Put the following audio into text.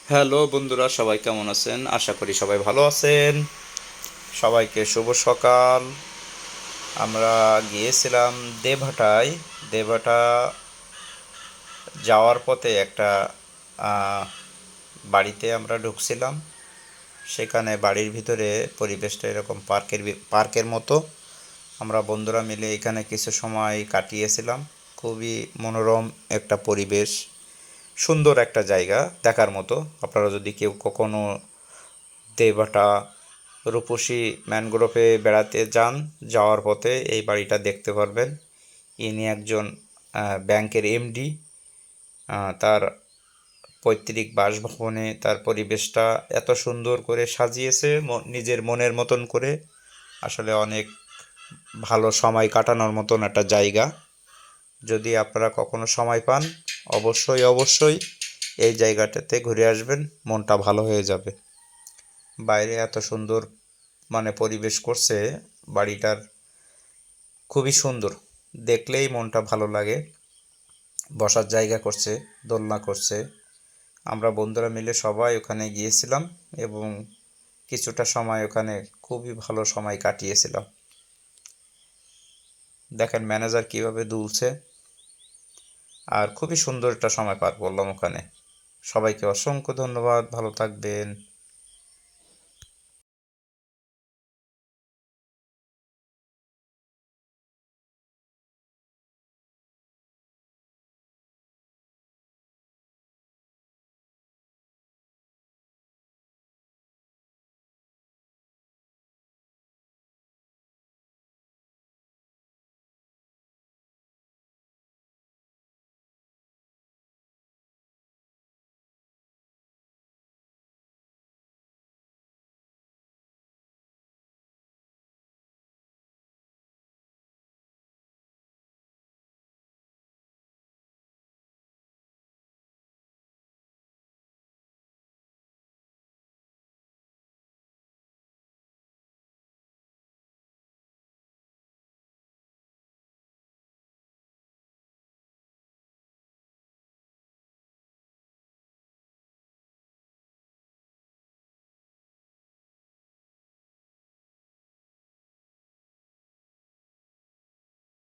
Hello বন্ধুরা, সবাই কেমন আছেন? আশা করি সবাই ভালো আছেন। সবাইকে শুভ সকাল। আমরা গিয়েছিলাম দেবহাটায়। দেবহাটা যাওয়ার পথে একটা আহ, বাড়িতে আমরা ঢুকছিলাম। সেখানে বাড়ির ভিতরে পরিবেশটা এরকম পার্কের মতো। আমরা বন্ধুরা মিলে এখানে কিছু সময় কাটিয়েছিলাম। খুবই মনোরম একটা পরিবেশ, সুন্দর একটা জায়গা দেখার মতো। আপনারা যদি কেউ কখনো দেবহাটা রূপসী ম্যানগ্রোভে বেড়াতে যান, যাওয়ার পথে এই বাড়িটা দেখতে পারবেন। ইনি একজন ব্যাংকের এমডি। তার পৈতৃক বাসভবনে তার পরিবেশটা এত সুন্দর করে সাজিয়েছে নিজের মনের মতন করে। আসলে অনেক ভালো সময় কাটানোর মতন একটা জায়গা। যদি আপনারা কখনো সময় পান, অবশ্যই অবশ্যই এই জায়গাটাতে ঘুরে আসবেন, মনটা ভালো হয়ে যাবে। বাইরে এত সুন্দর পরিবেশ করছে বাড়িটার, খুবই সুন্দর। দেখলেই মনটা ভালো লাগে। বসার জায়গা করছে, দোলনা করছে। আমরা বন্ধুরা মিলে সবাই ওখানে গিয়েছিলাম এবং কিছুটা সময় ওখানে খুবই ভালো সময় কাটিয়েছিলাম। দেখেন ম্যানেজার কিভাবে দুলছে। আর খুবই সুন্দর একটা সময় পার করলাম ওখানে। সবাইকে অসংখ্য ধন্যবাদ, ভালো থাকবেন।